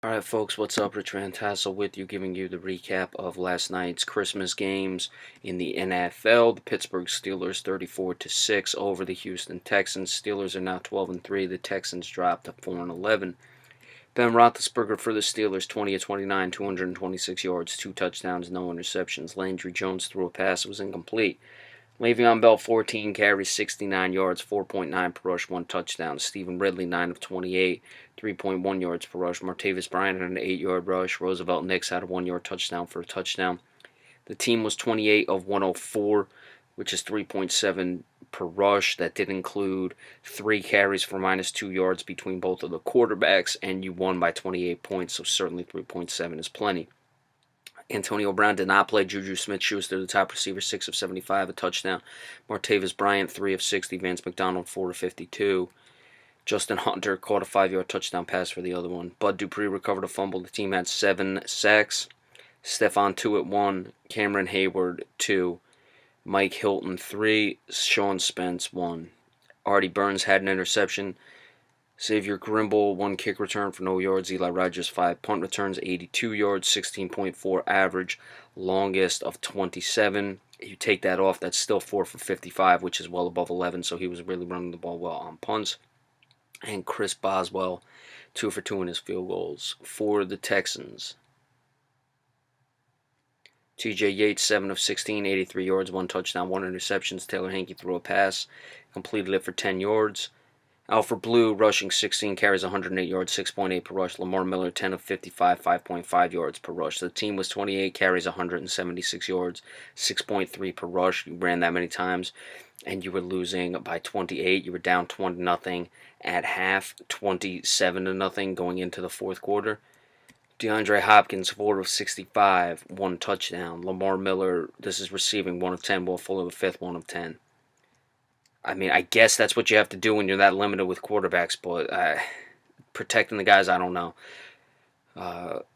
Alright folks, what's up? Rich Van Tassel with you, giving you the recap of last night's Christmas games in the NFL. The Pittsburgh Steelers 34-6 over the Houston Texans. Steelers are now 12-3. The Texans dropped to 4-11. Ben Roethlisberger for the Steelers, 20-29, 226 yards, 2 touchdowns, no interceptions. Landry Jones threw a pass, it was incomplete. Le'Veon Bell, 14 carries, 69 yards, 4.9 per rush, 1 touchdown. Stephen Ridley, 9 of 28, 3.1 yards per rush. Martavis Bryant had an 8-yard rush. Roosevelt Nix had a 1-yard touchdown for a touchdown. The team was 28 of 104, which is 3.7 per rush. That did include 3 carries for -2 yards between both of the quarterbacks, and you won by 28 points, so certainly 3.7 is plenty. Antonio Brown did not play. Juju Smith-Schuster, the top receiver, 6 of 75, a touchdown. Martavis Bryant, 3 of 60. Vance McDonald, 4 of 52. Justin Hunter caught a 5-yard touchdown pass for the other one. Bud Dupree recovered a fumble. The team had 7 sacks. Stephon Tuitt, 1. Cameron Hayward, 2. Mike Hilton, 3. Sean Spence, 1. Artie Burns had an interception. Xavier Grimble, 1 kick return for no yards. Eli Rogers, 5 punt returns, 82 yards, 16.4 average, longest of 27. You take that off, that's still 4 for 55, which is well above 11, so he was really running the ball well on punts. And Chris Boswell, 2 for 2 in his field goals for the Texans. TJ Yates, 7 of 16, 83 yards, 1 touchdown, 1 interception. Taylor Hanke threw a pass, completed it for 10 yards. Alfred Blue rushing 16 carries, 108 yards, 6.8 per rush. Lamar Miller, 10 of 55, 5.5 yards per rush. The team was 28 carries, 176 yards, 6.3 per rush. You ran that many times, and you were losing by 28. You were down 20-0 at half, 27-0 going into the fourth quarter. DeAndre Hopkins, 4 of 65, 1 touchdown. Lamar Miller, this is receiving, 1 of 10. Will Fuller, the 5th, 1 of 10. I mean, I guess that's what you have to do when you're that limited with quarterbacks, but protecting the guys, I don't know.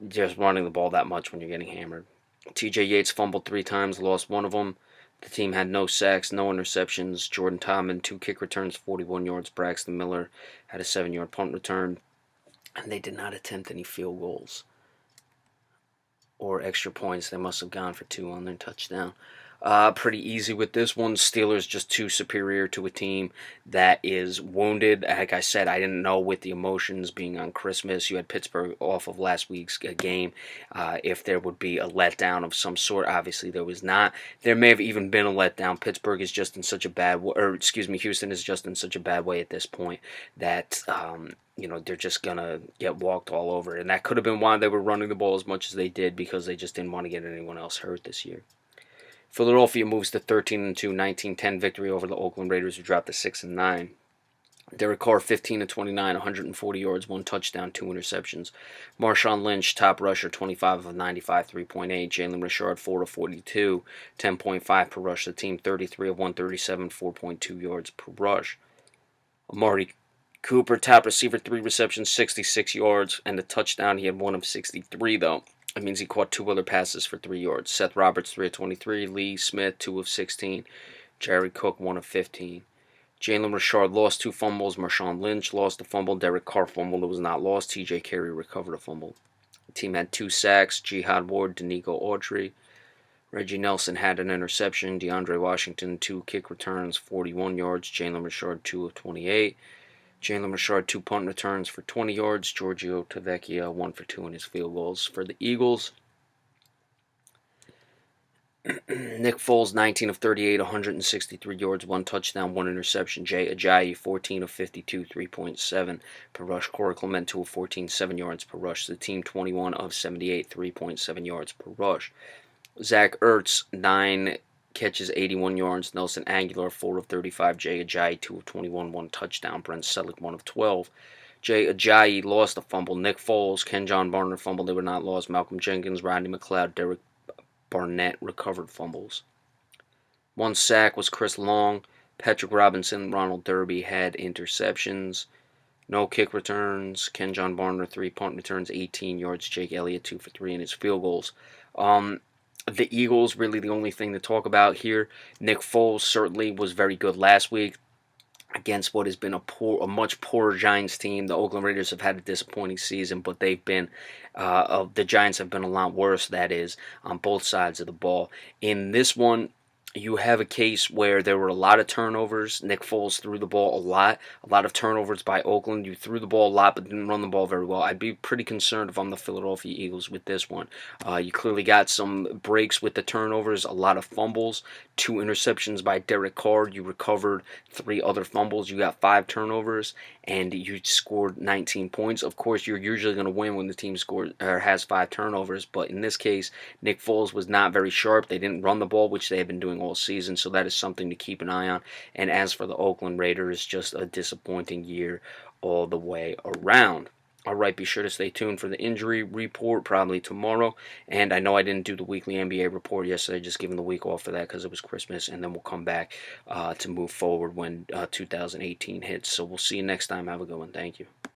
Just running the ball that much when you're getting hammered. TJ Yates fumbled 3 times, lost 1 of them. The team had no sacks, no interceptions. Jordan Tomlin, 2 kick returns, 41 yards. Braxton Miller had a 7-yard punt return. And they did not attempt any field goals or extra points. They must have gone for 2 on their touchdown. Pretty easy with this one. Steelers just too superior to a team that is wounded. Like I said, I didn't know with the emotions being on Christmas. You had Pittsburgh off of last week's game. If there would be a letdown of some sort, obviously there was not. There may have even been a letdown. Pittsburgh is just in such a bad way, or excuse me, Houston is just in such a bad way at this point that they're just going to get walked all over. And that could have been why they were running the ball as much as they did, because they just didn't want to get anyone else hurt this year. Philadelphia moves to 13-2, 19-10 victory over the Oakland Raiders, who dropped to 6-9. Derek Carr, 15-29, 140 yards, 1 touchdown, 2 interceptions. Marshawn Lynch, top rusher, 25 of 95, 3.8. Jalen Richard, 4 of 42, 10.5 per rush. The team, 33 of 137, 4.2 yards per rush. Amari Cooper, top receiver, 3 receptions, 66 yards, and a touchdown. He had 1 of 63, though. That means he caught 2 other passes for 3 yards. Seth Roberts, 3 of 23. Lee Smith, 2 of 16. Jared Cook, 1 of 15. Jalen Richard lost 2 fumbles. Marshawn Lynch lost a fumble. Derek Carr fumbled. It was not lost. TJ Carey recovered a fumble. The team had 2 sacks. Jihad Ward, Danico Autry. Reggie Nelson had an interception. DeAndre Washington, 2 kick returns, 41 yards. Jalen Richard, 2 of 28. Jalen Richard, 2 punt returns for 20 yards. Giorgio Tavecchia, 1 for 2 in his field goals. For the Eagles, Nick Foles, 19 of 38, 163 yards, 1 touchdown, 1 interception. Jay Ajayi, 14 of 52, 3.7 per rush. Corey Clement, 2 of 14, 7 yards per rush. The team, 21 of 78, 3.7 yards per rush. Zach Ertz, 9 catches, 81 yards. Nelson Aguilar, 4 of 35. Jay Ajayi, 2 of 21, 1 touchdown. Brent Selleck, 1 of 12. Jay Ajayi lost a fumble. Nick Foles, Kenjon Barner fumbled. They were not lost. Malcolm Jenkins, Rodney McLeod, Derek Barnett recovered fumbles. 1 sack was Chris Long. Patrick Robinson, Ronald Derby had interceptions. No kick returns. Kenjon Barner, 3 punt returns, 18 yards. Jake Elliott, 2 for 3 in his field goals. The Eagles, really the only thing to talk about here. Nick Foles certainly was very good last week. against what has been a much poorer Giants team. The Oakland Raiders have had a disappointing season, but the Giants have been a lot worse. That is on both sides of the ball. In this one, you have a case where there were a lot of turnovers. Nick Foles threw the ball a lot of turnovers by Oakland. You threw the ball a lot, but didn't run the ball very well. I'd be pretty concerned if I'm the Philadelphia Eagles with this one. You clearly got some breaks with the turnovers, a lot of fumbles, 2 interceptions by Derek Carr. You recovered 3 other fumbles. You got 5 turnovers, and you scored 19 points. Of course, you're usually going to win when the team has 5 turnovers, but in this case, Nick Foles was not very sharp. They didn't run the ball, which they have been doing all season, so that is something to keep an eye on. And as for the Oakland Raiders, just a disappointing year all the way around. All right, be sure to stay tuned for the injury report probably tomorrow. And I know I didn't do the weekly NBA report yesterday, just giving the week off for that because it was Christmas. And then we'll come back to move forward when 2018 hits. So we'll see you next time. Have a good one. Thank you.